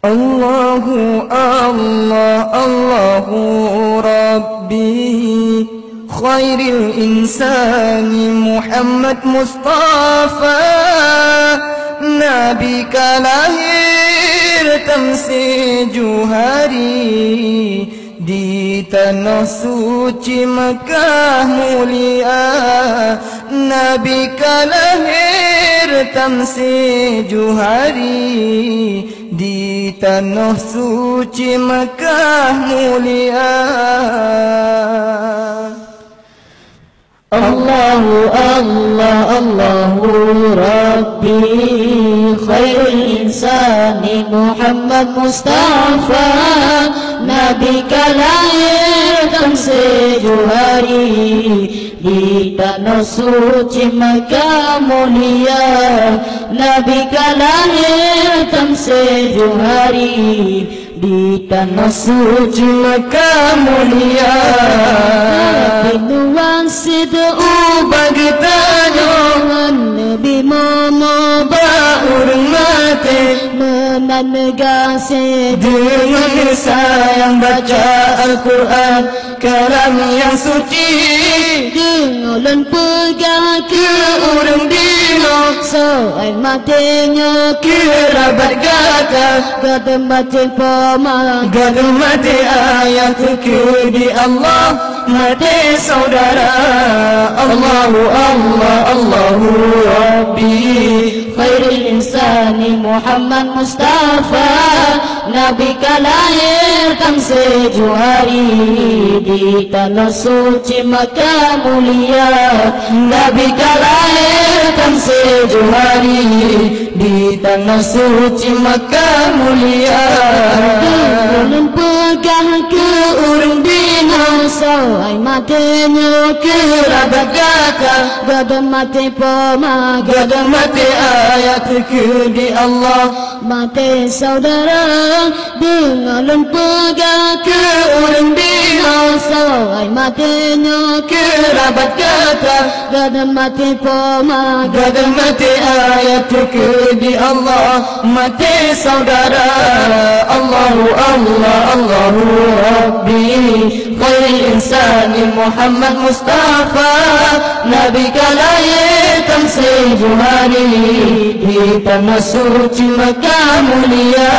Allahu Allah, Allahu Rabbi, khairil insani Muhammad Mustafa. Nabi ka lahir tamse Johari, di tanah suci Mekah mulia. Nabi ka lahir tamse Johari, di tanah suci Mekah mulia. Allahu Allah, Allahu Rabbi, khairul insani Muhammad Mustafa. Nabi ka lahir tamse Johari, di tanah suci Mekah mulia. Nabi ka lahir tamse Johari, di tanah suci Mekah mulia. Binuang sid'u bagi tanah Nabi Muhammad baurang mati, menegasi dengan sayang baca Al-Quran, kalam yang suci. Dengolan pegang ke Urang dino soal matinya kerabat gata, kata baca pemah gada mati ayat ke di Allah, mati saudara. Allahu Allah, Allahu Rabbi, khairul insani Muhammad Mustafa. Nabi ka lahir tamse Johari, di tanah suci Mekah mulia. Nabi ka lahir tamse Johari, di tanah suci Mekah mulia. Dengolan pegang ke Urang dino soal matinya kerabat gata, gada mati pemah gada mati ayat ke di Allah, mati saudara. Dengolan pegang ke urang dino soal matinya kerabat gata, gada mati pemah gada mati ayat ke di Allah, mati saudara. Allahu Allah, Allahu Rabbi, khairul insani Muhammad Mustafa. Nabi ka lahir tamse Johari, di tanah suci Mekah mulia.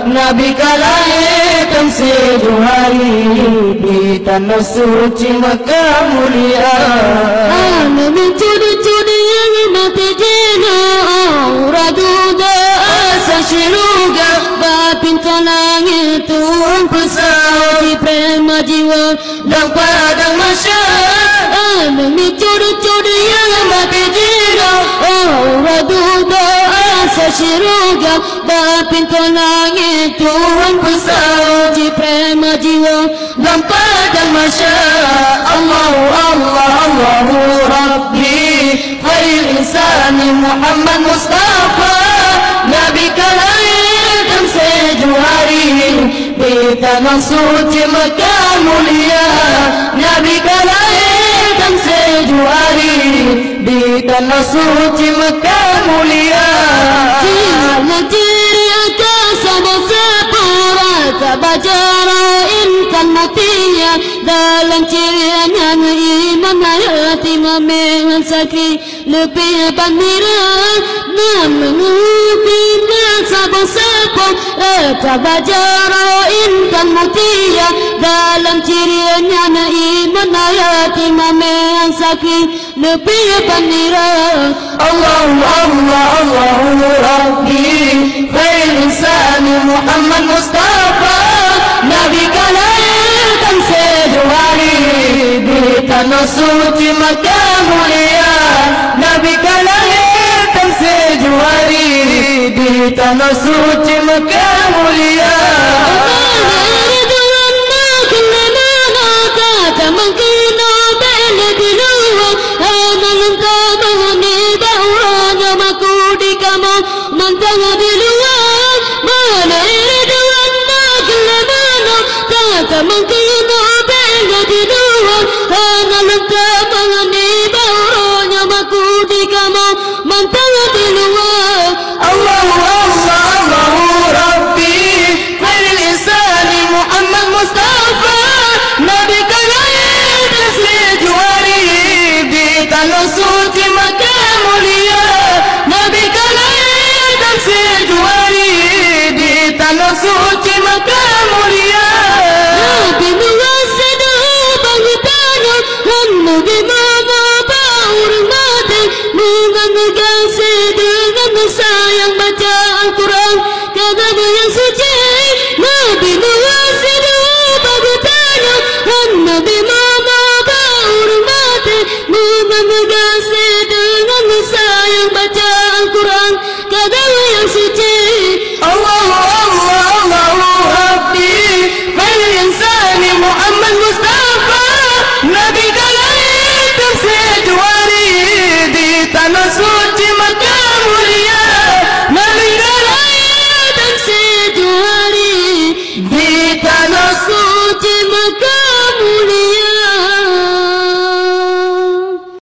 Nabi ka lahir tamse Johari, di tanah suci Mekah mulia. Nabi curi-curi yang mati jina raduda asa syiruga, bapinta langit Tuhan pesawat di prema jiwa Dan padang masyarakat, Nabi curi-curi yang mati jina raduda asa syiruga, bapinta langit Tuhan pesawat di prema jiwa dan padang masyarakat. Allahu Allah, Allahu Rabbi, khairul insani Muhammad Mustafa. Nabi ka lahir tamse Johari, di tanah suci Mekah mulia. Nabi ka lahir tamse Johari, di tanah suci Mekah mulia. Negeri akan sama sepura, tabajara intan mutinya. Dalam cirianya iman hayati memengan sakri lebih bandira. Namun sabun sepung tabajara intan mutia. Dalam cirianya iman hayati memengan sakri lebih bandira. Allahu Allah, Allahu Rabbi, khairul insani Muhammad Mustafa. Nabi ka lahir tamse Johari, di tanah suci Mekah mulia. Nabi ka lahir tamse Johari, di tanah suci Mekah mulia. Allahu Allah, Allahu Rabbi, suci Mekah mulia. Nabi mengasadu bagi tanah, Nabi membawa orang mati, mengasih dengan sayang baca Al-Quran, kata dia suci. Nabi